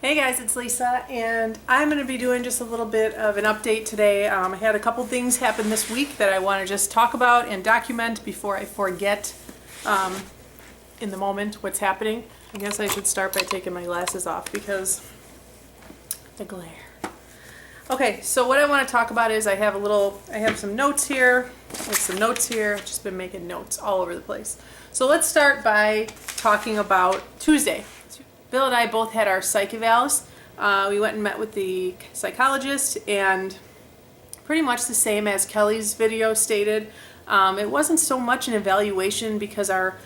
Hey guys, it's Lisa, and I'm going to be doing just a little bit of an update today. I had a couple things happen this week that I want to just talk about and document before I forget in the moment what's happening. I guess I should start by taking my glasses off because the glare. Okay, so what I want to talk about is I have some notes here. I've just been making notes all over the place. So let's start by talking about Tuesday. Bill and I both had our psych evals. We went and met with the psychologist, and pretty much the same as Kelly's video stated. It wasn't so much an evaluation because our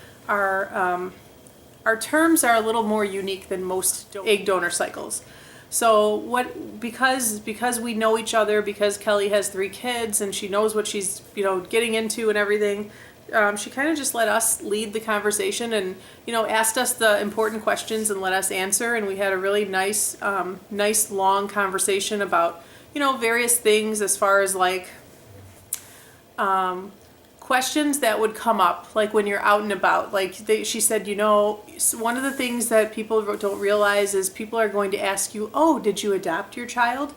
terms are a little more unique than most egg donor cycles. So because we know each other, because Kelly has 3 kids and she knows what she's getting into and everything. She kind of just let us lead the conversation and, asked us the important questions and let us answer. And we had a really nice long conversation about, various things as far as like questions that would come up, like when you're out and about. She said, one of the things that people don't realize is people are going to ask you, oh, did you adopt your child?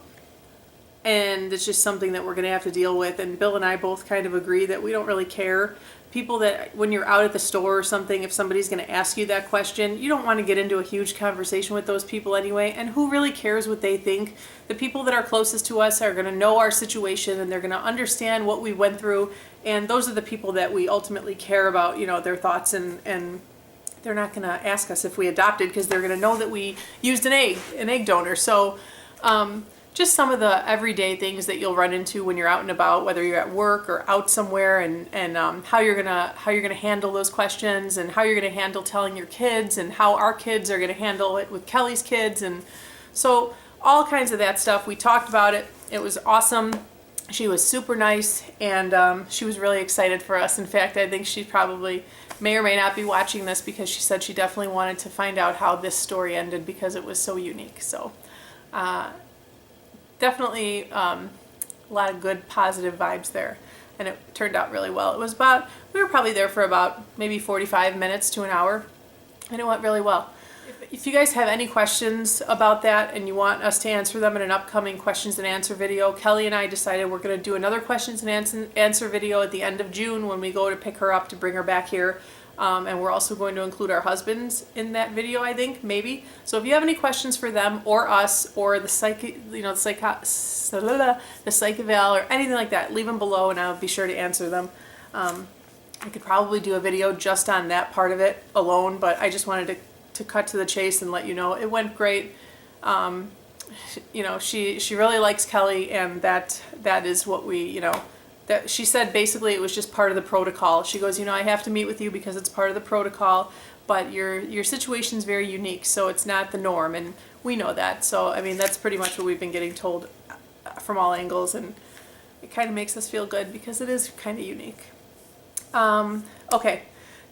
And it's just something that we're going to have to deal with. And Bill and I both kind of agree that we don't really care. People that when you're out at the store or something, if somebody's going to ask you that question, you don't want to get into a huge conversation with those people anyway. And who really cares what they think? The people that are closest to us are going to know our situation and they're going to understand what we went through. And those are the people that we ultimately care about, their thoughts, and they're not going to ask us if we adopted because they're going to know that we used an egg donor. So, just some of the everyday things that you'll run into when you're out and about, whether you're at work or out somewhere, and how you're gonna handle those questions, and how you're gonna handle telling your kids, and how our kids are gonna handle it with Kelly's kids, and so all kinds of that stuff. We talked about it. It was awesome. She was super nice, and she was really excited for us. In fact, I think she probably may or may not be watching this because she said she definitely wanted to find out how this story ended because it was so unique. So. Definitely a lot of good positive vibes there, and it turned out really well. We were probably there for about maybe 45 minutes to an hour, and it went really well. If you guys have any questions about that and you want us to answer them in an upcoming questions and answer video, Kelly and I decided we're going to do another questions and answer video at the end of June when we go to pick her up to bring her back here. And we're also going to include our husbands in that video, I think, maybe. So if you have any questions for them or us or the psych eval or anything like that, leave them below and I'll be sure to answer them. I could probably do a video just on that part of it alone, but I just wanted to cut to the chase and let you know it went great. She really likes Kelly, and that is what we, that she said basically it was just part of the protocol. She goes, I have to meet with you because it's part of the protocol, but your situation's very unique, so it's not the norm, and we know that. So, I mean, that's pretty much what we've been getting told from all angles, and it kind of makes us feel good because it is kind of unique. Okay,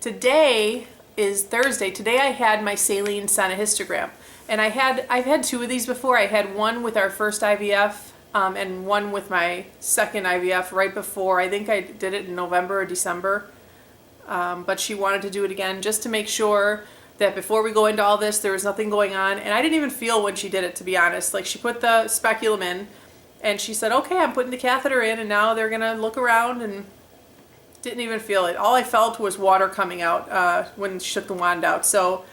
today is Thursday. Today I had my saline sonohystogram, and I've had 2 of these before. I had one with our first IVF, and one with my second IVF right before. I think I did it in November or December, but she wanted to do it again just to make sure that before we go into all this there was nothing going on. And I didn't even feel when she did it, to be honest. Like, she put the speculum in and she said, okay, I'm putting the catheter in and now they're gonna look around, and didn't even feel it. All I felt was water coming out when she took the wand out. So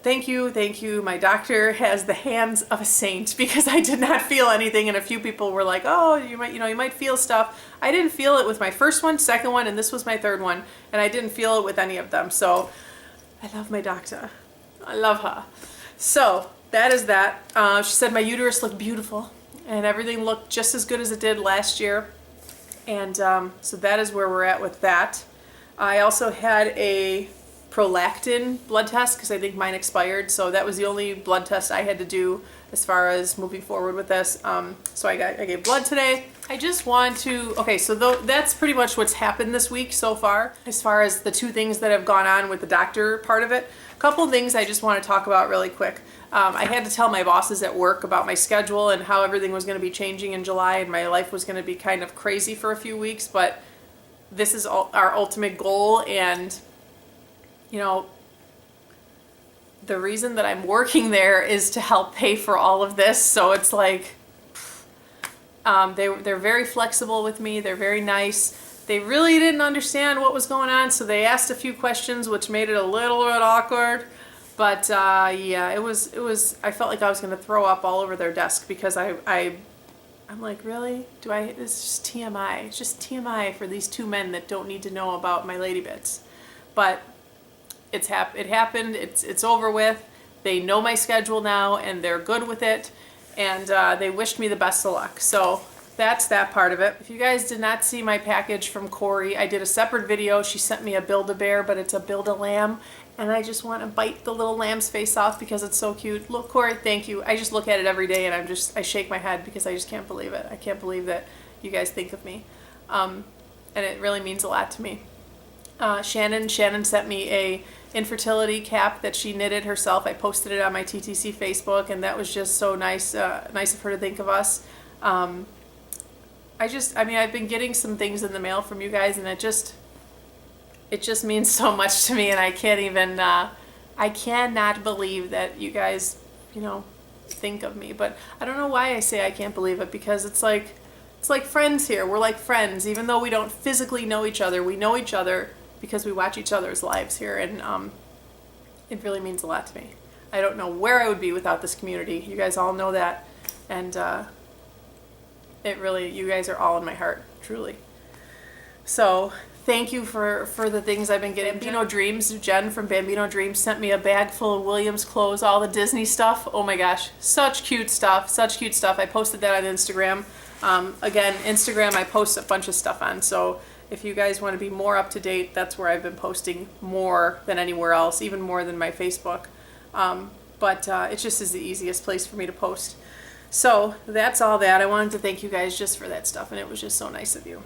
thank you. My doctor has the hands of a saint because I did not feel anything, and a few people were like, oh, you might feel stuff. I didn't feel it with my first one, second one, and this was my third one, and I didn't feel it with any of them. So I love my doctor. I love her. So that is that. She said my uterus looked beautiful and everything looked just as good as it did last year. And so that is where we're at with that. I also had a prolactin blood test because I think mine expired, so that was the only blood test I had to do as far as moving forward with this. So I gave blood today. I just want to, okay, so that's pretty much what's happened this week so far as the 2 things that have gone on with the doctor part of it. A couple things I just want to talk about really quick. I had to tell my bosses at work about my schedule and how everything was going to be changing in July, and my life was going to be kind of crazy for a few weeks, but this is our ultimate goal, and the reason that I'm working there is to help pay for all of this. So it's like, they're very flexible with me. They're very nice. They really didn't understand what was going on, so they asked a few questions, which made it a little bit awkward. But yeah, it was. I felt like I was going to throw up all over their desk because I'm like, really? It's just TMI. It's just TMI for these two men that don't need to know about my lady bits. But it happened. It's over with. They know my schedule now, and they're good with it. And they wished me the best of luck. So that's that part of it. If you guys did not see my package from Corey, I did a separate video. She sent me a Build-A-Bear, but it's a Build-A-Lamb. And I just want to bite the little lamb's face off because it's so cute. Look, Corey, thank you. I just look at it every day and I shake my head because I just can't believe it. I can't believe that you guys think of me. And it really means a lot to me. Shannon sent me a infertility cap that she knitted herself. I posted it on my TTC Facebook, and that was just so nice of her to think of us. I've been getting some things in the mail from you guys, and it just means so much to me, and I cannot believe that you guys, think of me. But I don't know why I say I can't believe it, because it's like friends here. We're like friends, even though we don't physically know each other. We know each other because we watch each other's lives here, and it really means a lot to me. I don't know where I would be without this community. You guys all know that, and you guys are all in my heart, truly. So thank you for the things I've been getting. Bambino Dreams, Jen from Bambino Dreams sent me a bag full of Williams clothes, all the Disney stuff. Oh my gosh, such cute stuff. I posted that on Instagram. Again, Instagram I post a bunch of stuff on, so if you guys want to be more up to date, that's where I've been posting more than anywhere else, even more than my Facebook. But it just is the easiest place for me to post. So that's all that. I wanted to thank you guys just for that stuff, and it was just so nice of you.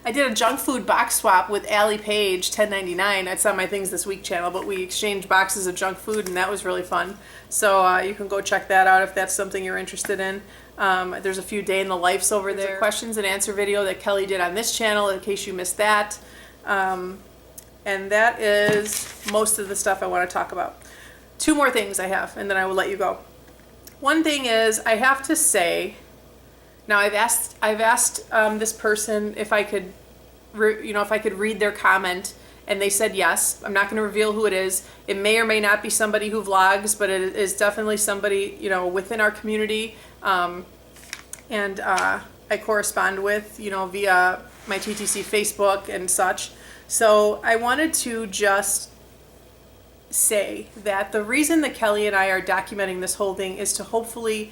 I did a junk food box swap with Allie Page, $10.99. It's on my Things This Week channel, but we exchanged boxes of junk food, and that was really fun. So you can go check that out if that's something you're interested in. There's a few day in the lives over there. There's a questions and answer video that Kelly did on this channel in case you missed that. And that is most of the stuff I want to talk about. Two more things I have, and then I will let you go. One thing is, I have to say, now I've asked this person if I could, if I could read their comment, and they said yes. I'm not going to reveal who it is. It may or may not be somebody who vlogs, but it is definitely somebody, within our community, and I correspond with, via my TTC Facebook and such. So I wanted to just say that the reason that Kelly and I are documenting this whole thing is to hopefully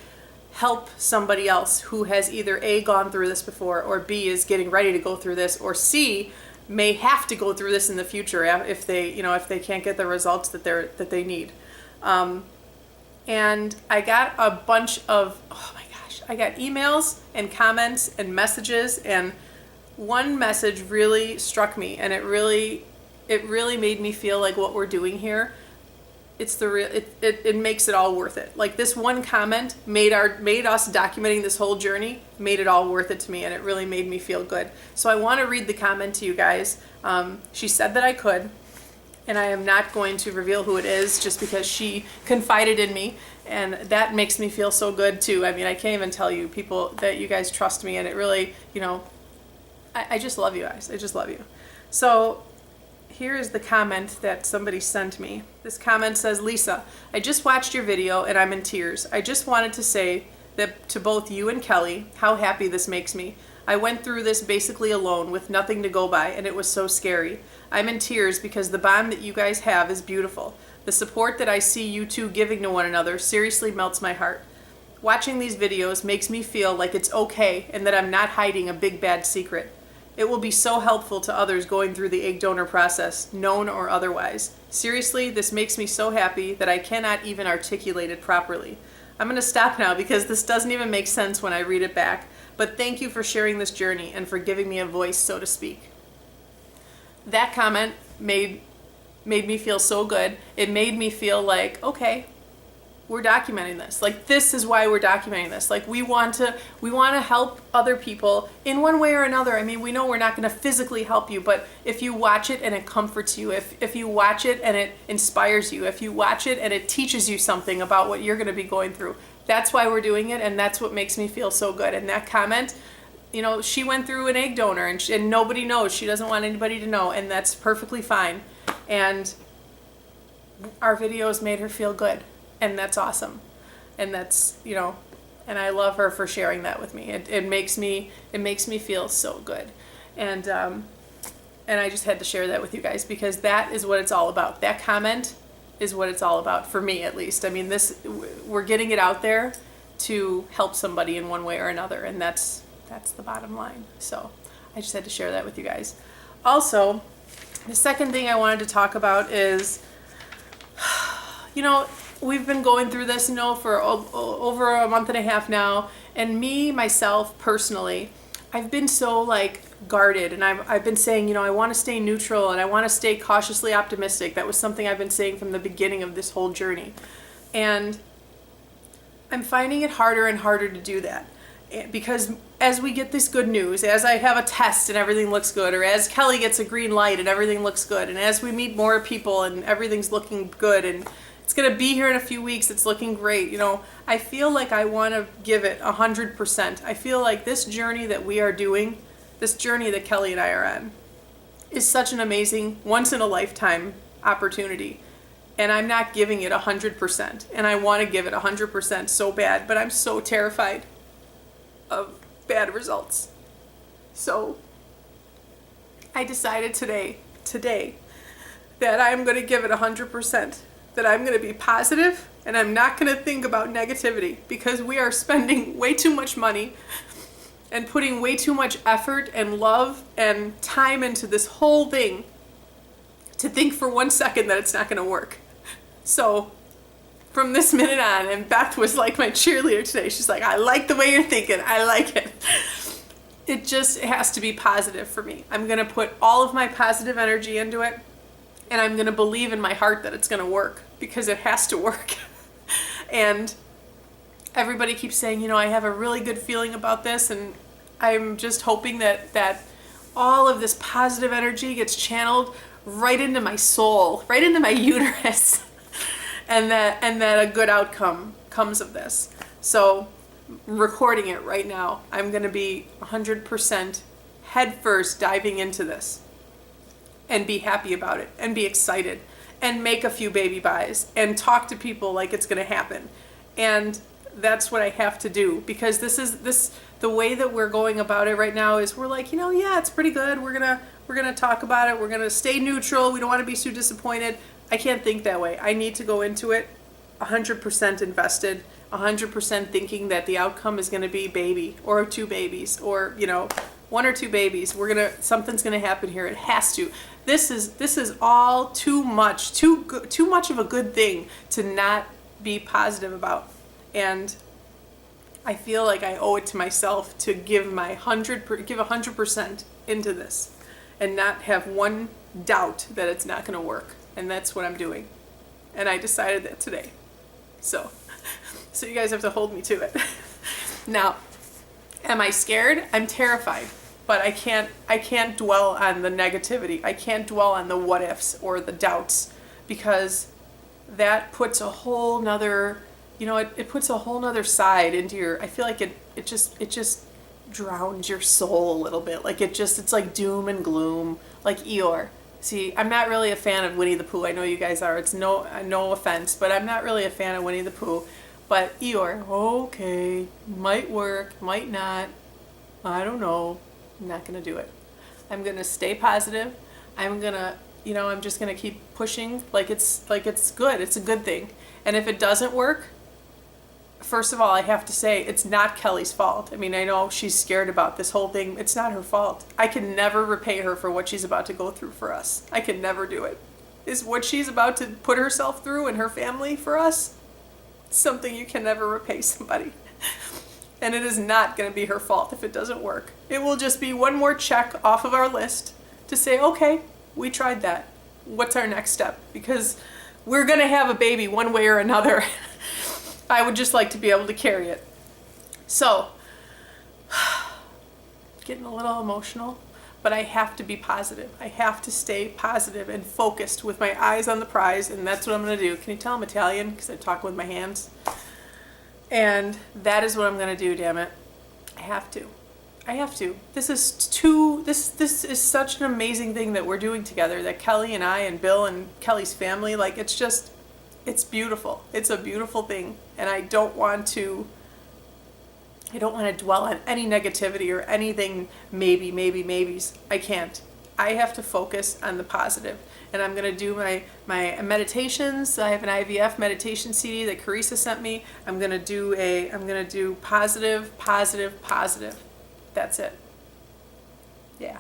help somebody else who has either A, gone through this before, or B, is getting ready to go through this, or C, may have to go through this in the future if they can't get the results that they need. And I got a bunch of, oh my gosh, I got emails and comments and messages, and one message really struck me, and it really made me feel like what we're doing here, it makes it all worth it. Like, this one comment made us documenting this whole journey, made it all worth it to me, and it really made me feel good. So I want to read the comment to you guys. She said that I could, and I am not going to reveal who it is just because she confided in me, and that makes me feel so good too. I mean, I can't even tell you, people, that you guys trust me, and it really, I just love you guys. I just love you. So here is the comment that somebody sent me. This comment says, Lisa, I just watched your video and I'm in tears. I just wanted to say that to both you and Kelly, how happy this makes me. I went through this basically alone with nothing to go by, and it was so scary. I'm in tears because the bond that you guys have is beautiful. The support that I see you two giving to one another seriously melts my heart. Watching these videos makes me feel like it's okay and that I'm not hiding a big bad secret. It will be so helpful to others going through the egg donor process, known or otherwise. Seriously, this makes me so happy that I cannot even articulate it properly. I'm going to stop now because this doesn't even make sense when I read it back, but thank you for sharing this journey and for giving me a voice, so to speak. That comment made me feel so good. It made me feel like, okay, we're documenting this. Like, this is why we're documenting this. Like, we want to help other people in one way or another. I mean, we know we're not going to physically help you, but if you watch it and it comforts you, if you watch it and it inspires you, if you watch it and it teaches you something about what you're going to be going through, that's why we're doing it, and that's what makes me feel so good. And that comment, you know, she went through an egg donor, and nobody knows. She doesn't want anybody to know, and that's perfectly fine. And our videos made her feel good. And that's awesome. And that's, you know, and I love her for sharing that with me. It makes me feel so good. And I just had to share that with you guys, because that is what it's all about. That comment is what it's all about, for me at least. I mean, we're getting it out there to help somebody in one way or another, and that's the bottom line. So I just had to share that with you guys. Also, the second thing I wanted to talk about is, you know, we've been going through this, you know, for over a month and a half now, and myself personally, I've been so like guarded, and I've been saying, you know, I want to stay neutral and I want to stay cautiously optimistic. That was something I've been saying from the beginning of this whole journey, and I'm finding it harder and harder to do that, because as we get this good news, as I have a test and everything looks good, or as Kelly gets a green light and everything looks good, and as we meet more people and everything's looking good, and it's going to be here in a few weeks, it's looking great, you know, I feel like I want to give it 100%. I feel like this journey that we are doing, this journey that Kelly and I are on, is such an amazing, once-in-a-lifetime opportunity. And I'm not giving it 100%. And I want to give it 100% so bad, but I'm so terrified of bad results. So I decided today, that I'm going to give it 100%. That I'm going to be positive, and I'm not going to think about negativity, because we are spending way too much money and putting way too much effort and love and time into this whole thing to think for 1 second that it's not going to work. So from this minute on, and Beth was like my cheerleader today, she's like, I like the way you're thinking, I like it. It has to be positive for me. I'm going to put all of my positive energy into it, and I'm going to believe in my heart that it's going to work, because it has to work. And everybody keeps saying, you know, I have a really good feeling about this, and I'm just hoping that all of this positive energy gets channeled right into my soul, right into my uterus, and that a good outcome comes of this. So I'm recording it right now. I'm going to be 100% head first diving into this, and be happy about it, and be excited, and make a few baby buys, and talk to people like it's going to happen. And that's what I have to do, because the way that we're going about it right now is we're like, you know, yeah, it's pretty good. We're gonna talk about it. We're gonna stay neutral. We don't want to be too disappointed. I can't think that way. I need to go into it 100% invested, 100% thinking that the outcome is going to be baby, or 2 babies, or, you know, 1 or 2 babies. Something's gonna happen here. It has to. This is all too much of a good thing to not be positive about. And I feel like I owe it to myself to give 100% into this, and not have one doubt that it's not going to work. And that's what I'm doing. And I decided that today. So you guys have to hold me to it. Now, am I scared? I'm terrified. But I can't dwell on the negativity. I can't dwell on the what ifs or the doubts, because that puts a whole nother, you know, it puts a whole nother side into your, I feel like it just drowns your soul a little bit. Like it's like doom and gloom, like Eeyore. See, I'm not really a fan of Winnie the Pooh. I know you guys are. It's no offense, but I'm not really a fan of Winnie the Pooh. But Eeyore, okay, might work, might not. I don't know. I'm not going to do it. I'm going to stay positive. I'm just going to keep pushing like it's good. It's a good thing. And if it doesn't work, first of all, I have to say it's not Kelly's fault. I mean, I know she's scared about this whole thing. It's not her fault. I can never repay her for what she's about to go through for us. I can never do it. Is what she's about to put herself through and her family for us something you can never repay somebody. And it is not going to be her fault if it doesn't work. It will just be one more check off of our list to say, okay, we tried that. What's our next step? Because we're going to have a baby one way or another. I would just like to be able to carry it. So, getting a little emotional, but I have to be positive. I have to stay positive and focused with my eyes on the prize, and that's what I'm going to do. Can you tell I'm Italian? Because I talk with my hands. And that is what I'm going to do, damn it. I have to. I have to. This is such an amazing thing that we're doing together, that Kelly and I and Bill and Kelly's family, like, it's beautiful. It's a beautiful thing. And I don't want to dwell on any negativity or anything maybes. I can't. I have to focus on the positive. And I'm going to do my meditations. I have an IVF meditation CD that Carissa sent me. I'm going to do positive. That's it. Yeah.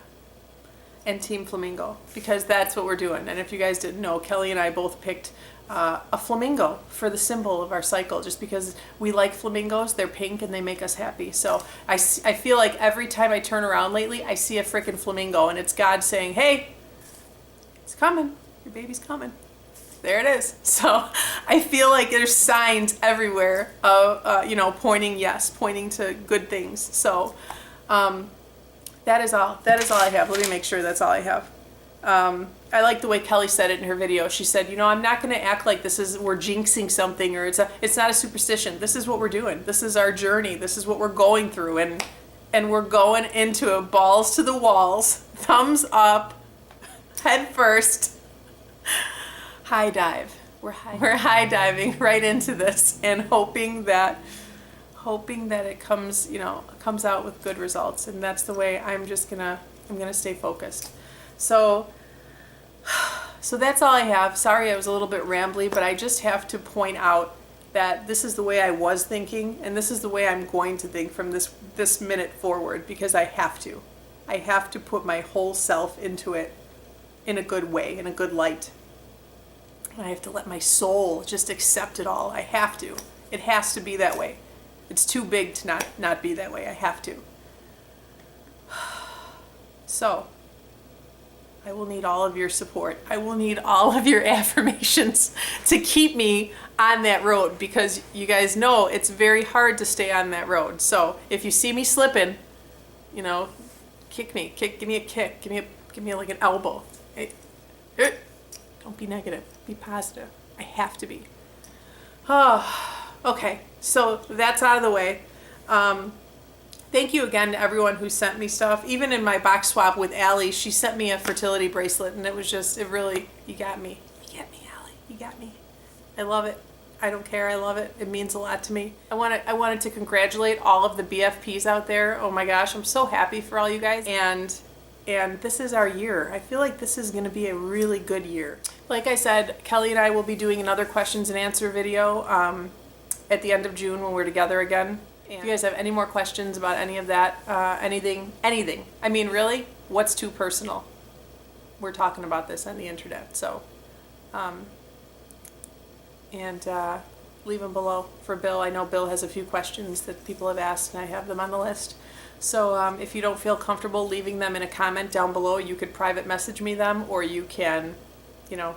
And Team Flamingo, because that's what we're doing. And if you guys didn't know, Kelly and I both picked a flamingo for the symbol of our cycle, just because we like flamingos. They're pink and they make us happy. So I feel like every time I turn around lately, I see a freaking flamingo, and it's God saying, hey, it's coming. Your baby's coming. There it is. So I feel like there's signs everywhere of, pointing to good things. So that is all I have. Let me make sure that's all I have. I like the way Kelly said it in her video. She said, I'm not going to act like we're jinxing something, or it's not a superstition. This is what we're doing. This is our journey. This is what we're going through, and we're going into it balls to the walls, thumbs up, head first, high dive. We're high diving right into this, and hoping that it comes out with good results. And that's the way I'm gonna stay focused. So that's all I have. Sorry I was a little bit rambly, but I just have to point out that this is the way I was thinking, and this is the way I'm going to think from this minute forward, because I have to. I have to put my whole self into it in a good way, in a good light. And I have to let my soul just accept it all. I have to. It has to be that way. It's too big to not be that way. I have to. So, I will need all of your support. I will need all of your affirmations to keep me on that road, because you guys know it's very hard to stay on that road. So if you see me slipping, kick me. Give me a kick. Give me like an elbow. Don't be negative. Be positive. I have to be. Oh, okay. So that's out of the way. Thank you again to everyone who sent me stuff. Even in my box swap with Allie, she sent me a fertility bracelet, and you got me. You got me, Allie. You got me. I love it. I don't care. I love it. It means a lot to me. I wanted to congratulate all of the BFPs out there. Oh my gosh, I'm so happy for all you guys. And this is our year. I feel like this is going to be a really good year. Like I said, Kelly and I will be doing another questions and answer video at the end of June when we're together again. If you guys have any more questions about any of that, anything, I mean, really, what's too personal? We're talking about this on the internet, so, leave them below for Bill. I know Bill has a few questions that people have asked, and I have them on the list. So if you don't feel comfortable leaving them in a comment down below, you could private message me them, or you can, go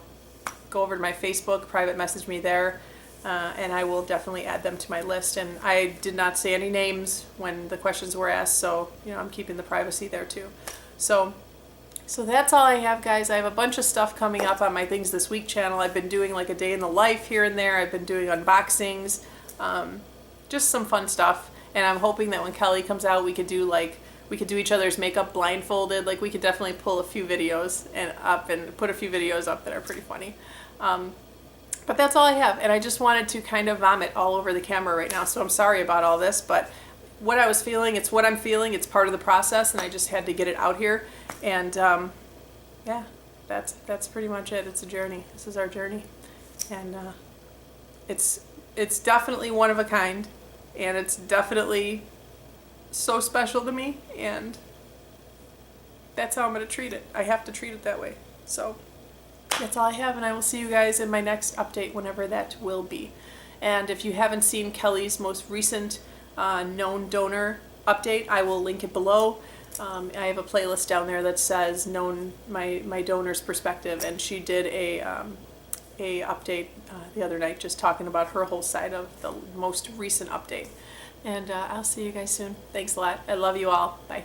over to my Facebook, private message me there. And I will definitely add them to my list. And I did not say any names when the questions were asked, so I'm keeping the privacy there too. So that's all I have, guys. I have a bunch of stuff coming up on my Things This Week channel. I've been doing like a day in the life here and there. I've been doing unboxings, just some fun stuff. And I'm hoping that when Kelly comes out, we could do each other's makeup blindfolded. Like, we could definitely pull a few videos and put a few videos up that are pretty funny. But that's all I have, and I just wanted to kind of vomit all over the camera right now, so I'm sorry about all this, but what I was feeling, it's what I'm feeling, it's part of the process, and I just had to get it out here, and yeah, that's pretty much it. It's a journey. This is our journey, and it's definitely one of a kind, and it's definitely so special to me, and that's how I'm going to treat it. I have to treat it that way, so... That's all I have, and I will see you guys in my next update, whenever that will be. And if you haven't seen Kelly's most recent known donor update, I will link it below. I have a playlist down there that says my donor's perspective, and she did a a update the other night, just talking about her whole side of the most recent update. And I'll see you guys soon. Thanks a lot. I love you all. Bye.